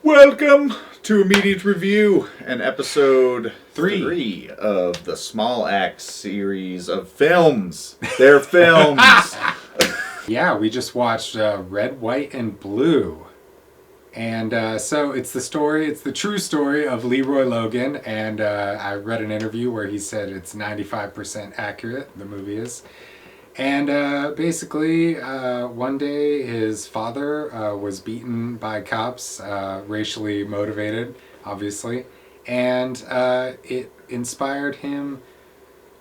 Welcome to Immediate Review and episode 3 of the Small Axe series of films. They're films. Yeah, we just watched Red, White, and Blue. And so it's the true story of Leroy Logan. And I read an interview where he said it's 95% accurate, the movie is. And basically, one day his father was beaten by cops, racially motivated, obviously. And it inspired him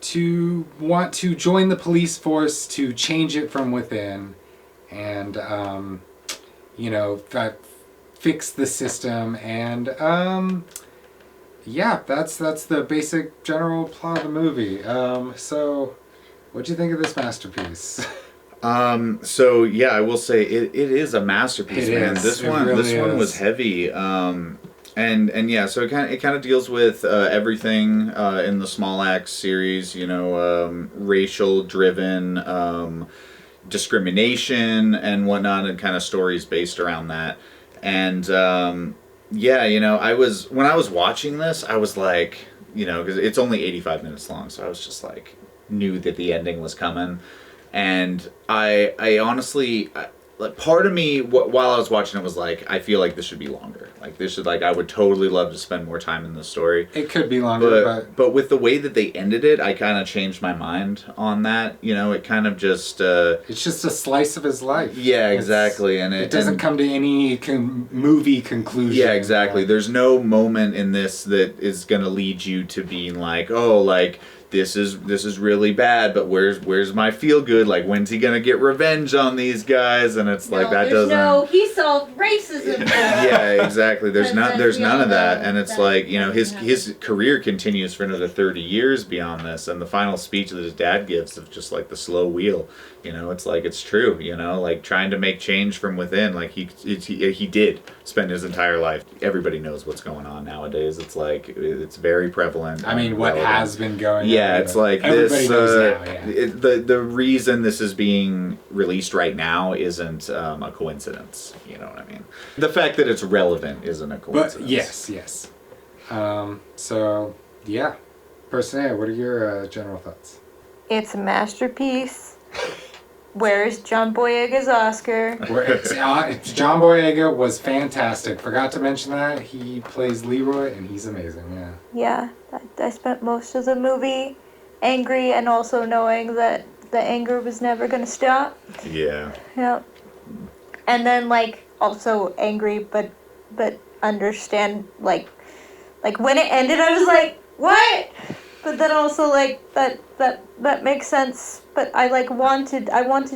to want to join the police force to change it from within and, fix the system. And, that's the basic general plot of the movie. So... what'd you think of this masterpiece? I will say it is a masterpiece, man. This one was heavy. So it kind of deals with everything in the Small Axe series, racial driven discrimination and whatnot, and kind of stories based around that. And when I was watching this, I was like, because it's only 85 minutes long, so I was just like, knew that the ending was coming, and I honestly, part of me while I was watching it was like, I feel like this should be longer. I would totally love to spend more time in this story. It could be longer, but with the way that they ended it, I kind of changed my mind on that. It kind of just it's just a slice of his life. Yeah, exactly, and it doesn't come to any movie conclusion. Yeah, exactly. There's no moment in this that is gonna lead you to being like, oh, like, this is really bad, but where's my feel good? Like, when's he gonna get revenge on these guys? And it's like, that doesn't. He solved racism. Yeah, exactly. There's none of that, and it's like, his career continues for another 30 years beyond this, and the final speech that his dad gives of just like the slow wheel. It's like, it's true. Like, trying to make change from within. Like, he did spend his entire life. Everybody knows what's going on nowadays. It's like, it's very prevalent. I mean, what has been going on. Yeah, it's like everybody this. Knows now, yeah. The reason this is being released right now isn't a coincidence. You know what I mean? The fact that it's relevant isn't a coincidence. But yes. Personally, what are your general thoughts? It's a masterpiece. Where's John Boyega's Oscar? John Boyega was fantastic. Forgot to mention that. He plays Leroy, and he's amazing, yeah. Yeah, I spent most of the movie angry and also knowing that the anger was never going to stop. Yeah. Yeah. And then, also angry, but understand, like when it ended, I was like, what? But then also, that makes sense. But I wanted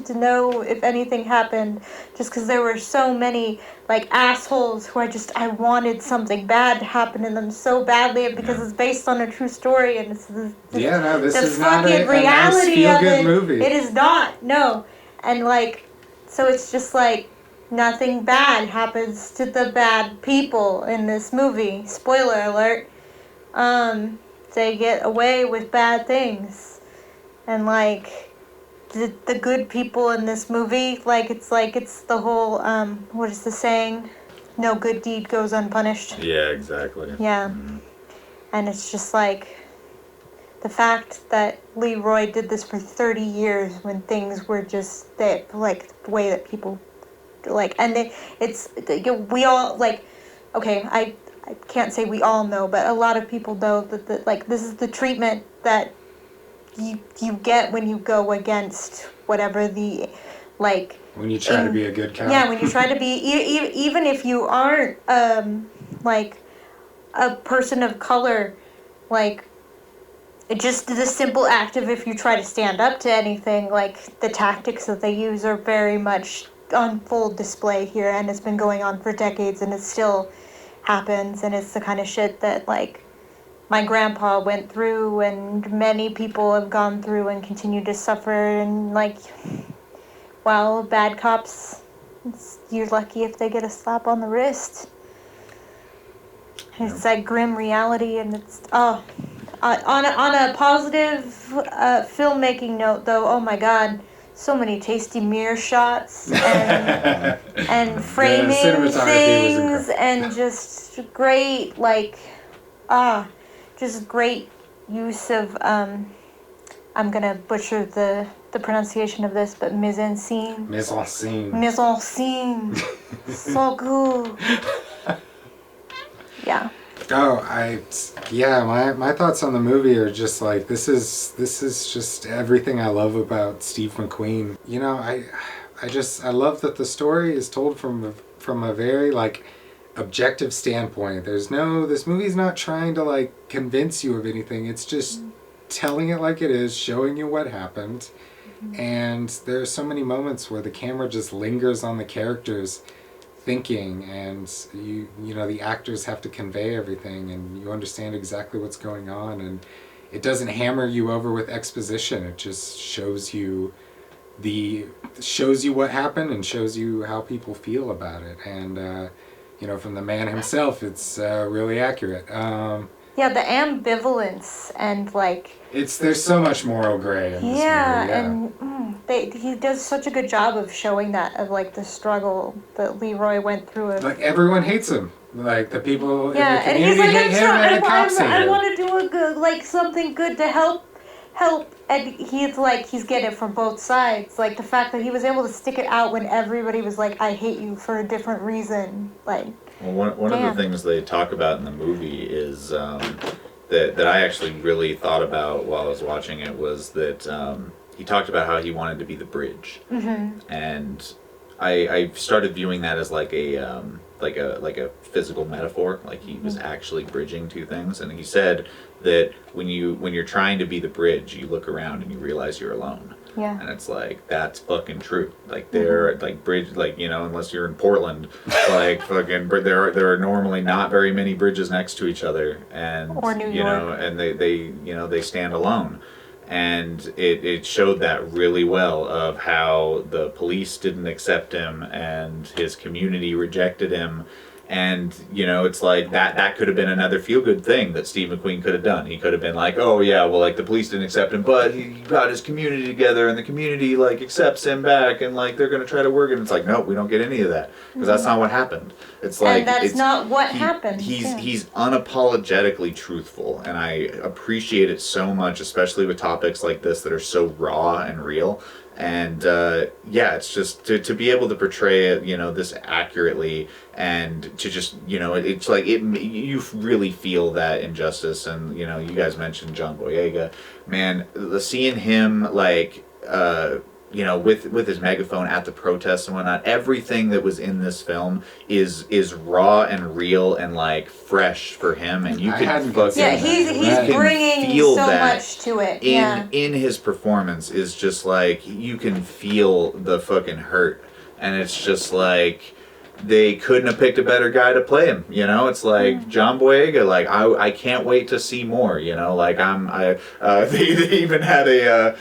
to know if anything happened, just because there were so many, assholes who I wanted something bad to happen to them so badly, because it's based on a true story, and this is not a nice feel-good movie. It is not, no. And, so it's just, nothing bad happens to the bad people in this movie. Spoiler alert. They get away with bad things. And, the good people in this movie, it's the whole, what is the saying? No good deed goes unpunished. Yeah, exactly. Yeah. Mm-hmm. And it's just, the fact that Leroy did this for 30 years when things were just, the way that people, we all, okay, I can't say we all know, but a lot of people know that this is the treatment that you get when you go against whatever the when you try to be a good cop. Yeah, when you try to be even if you aren't a person of color, just the simple act of if you try to stand up to anything, the tactics that they use are very much on full display here, and it's been going on for decades, and it still happens, and it's the kind of shit that my grandpa went through, and many people have gone through and continue to suffer, and bad cops, you're lucky if they get a slap on the wrist. It's that grim reality, and it's on a positive filmmaking note, though. Oh my God, so many tasty mirror shots and framing cinematography was things and just great just great use of I'm gonna butcher the pronunciation of this, but mise en scene. Mise en scene. Mise en scene. So good. Yeah. Oh, my thoughts on the movie are just like this is just everything I love about Steve McQueen. You know, I love that the story is told from a very like objective standpoint. This movie's not trying to like convince you of anything. It's just telling it like it is, showing you what happened. And there are so many moments where the camera just lingers on the characters thinking, and you know the actors have to convey everything, and you understand exactly what's going on, and it doesn't hammer you over with exposition. It just shows you what happened and shows you how people feel about it, and you know, from the man himself, it's really accurate. Yeah, the ambivalence and like there's so much moral gray in this movie. And he does such a good job of showing that, of like the struggle that Leroy went through. Like everyone hates him. Like the people in the and community he's like, hate him, and the cops hate him. I want to do a good, like something good to help, and he's getting it from both sides. Like the fact that he was able to stick it out when everybody was like, I hate you for a different reason. Like, well, one of the things they talk about in the movie is that I actually really thought about while I was watching it was that he talked about how he wanted to be the bridge, and I started viewing that as like a physical metaphor, like he was actually bridging two things. And he said that when you're trying to be the bridge, you look around and you realize you're alone. Yeah. And it's like, that's fucking true. Like they're like bridge, like, you know, unless you're in Portland, like fucking there are normally not very many bridges next to each other, and or New York. You know, and they stand alone. And it showed that really well, of how the police didn't accept him and his community rejected him. And, you know, it's like that could have been another feel-good thing that Steve McQueen could have done. He could have been like, oh, yeah, well, like, the police didn't accept him, but he got his community together, and the community, like, accepts him back, and, like, they're going to try to work it. And it's like, nope, we don't get any of that, because that's not what happened. It's like... And that's not what happened. He's unapologetically truthful, and I appreciate it so much, especially with topics like this that are so raw and real. And it's just to be able to portray it, you know, this accurately, and to just, you know, it's like you really feel that injustice. And, you know, you guys mentioned John Boyega, man, seeing him like you know, with his megaphone at the protests and whatnot, everything that was in this film is raw and real and like fresh for him, and you can fucking he's bringing feel so that much to it. In his performance is just like, you can feel the fucking hurt, and it's just like they couldn't have picked a better guy to play him. You know, it's like John Boyega. Like I can't wait to see more. You know, like they even had a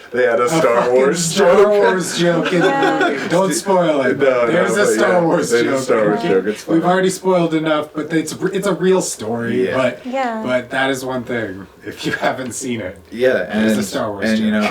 Star Wars joke in the movie. Don't spoil it. There's a Star Wars joke. It's fine. We've already spoiled enough, but it's a real story. Yeah. But that is one thing. If you haven't seen it, and it's a Star Wars joke. You know,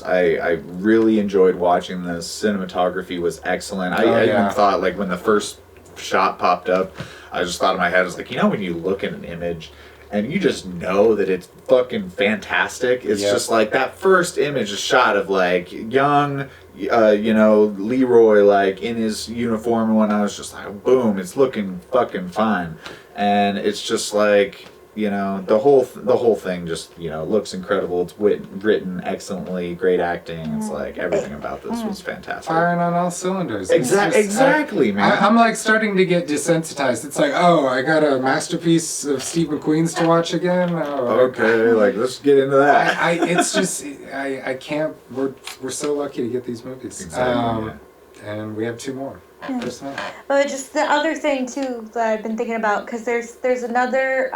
I really enjoyed watching this. Cinematography was excellent. I even thought, like, when the first shot popped up, I just thought in my head, I was like, you know, when you look at an image and you just know that it's fucking fantastic. It's just like that first image, a shot of like young, you know, Leroy, like in his uniform and whatnot. I was just like, boom, it's looking fucking fine. And it's just like, you know, the whole thing just, you know, looks incredible. It's written excellently, great acting. It's like everything about this was fantastic. Firing on all cylinders. Exactly, man. I'm like starting to get desensitized. It's like, oh, I got a masterpiece of Steve McQueen's to watch again. Oh, okay, like let's get into that. It's just I can't. We're so lucky to get these movies. Exactly. And we have two more. But just the other thing too that I've been thinking about, because there's another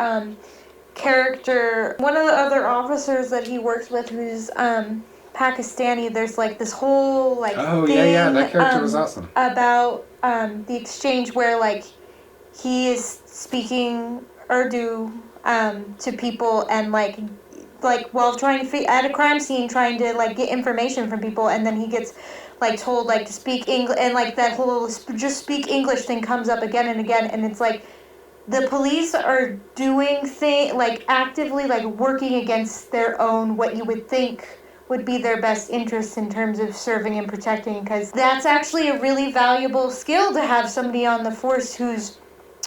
character, one of the other officers that he works with, who's Pakistani. There's like this whole like thing, that character was awesome, about the exchange where like he is speaking Urdu to people, and like like while trying to at a crime scene, trying to like get information from people, and then he gets like told like to speak English, and like that whole just speak English thing comes up again and again, and it's like the police are doing like actively like working against their own what you would think would be their best interests in terms of serving and protecting, because that's actually a really valuable skill to have somebody on the force who's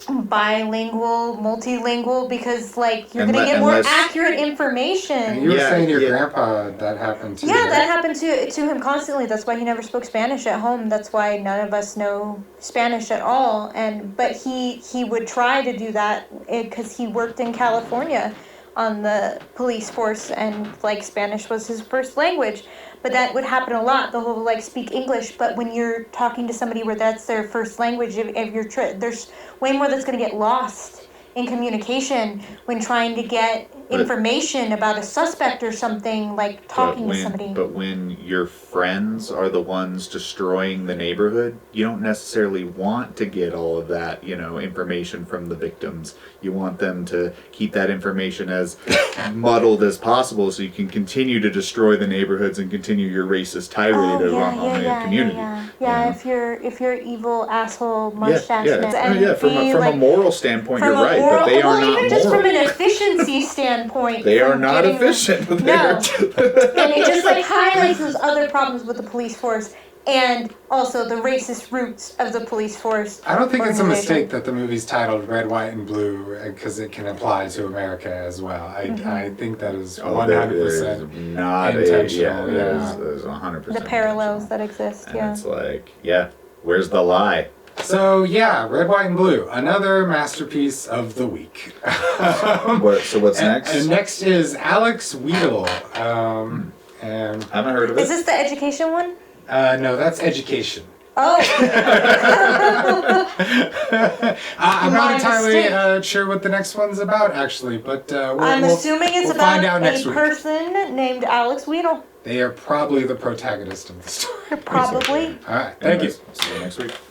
bilingual, multilingual, because like you're gonna get more accurate information. And you were saying your grandpa that happened to. Yeah, right? That happened to him constantly. That's why he never spoke Spanish at home. That's why none of us know Spanish at all. But he would try to do that because he worked in California on the police force, and like Spanish was his first language. But that would happen a lot, the whole like speak English. But when you're talking to somebody where that's their first language, if you're there's way more that's going to get lost in communication when trying to get information about a suspect or something, like talking to somebody. But when your friends are the ones destroying the neighborhood, you don't necessarily want to get all of that, information from the victims. You want them to keep that information as muddled as possible so you can continue to destroy the neighborhoods and continue your racist tirade on the community. Yeah, if you're evil asshole mustache man. From a moral standpoint, you're right, but they are not even just from an efficiency standpoint. They are not efficient. No. And it just like highlights those other problems with the police force and also the racist roots of the police force. I don't think it's a mistake that the movie's titled Red, White, and Blue because it can apply to America as well. I think that is 100% not intentional. There's 100% the parallels that exist. And it's like, where's the lie? So Red, White, and Blue, another masterpiece of the week. So what's next? And next is Alex Wheatle. And I haven't heard of it. Is this the education one? No, that's Education. Oh. I'm not entirely sure what the next one's about, actually, but I'm assuming it's about a person named Alex Wheatle. They are probably the protagonist of the story. Probably. All right, thank you. See you next week.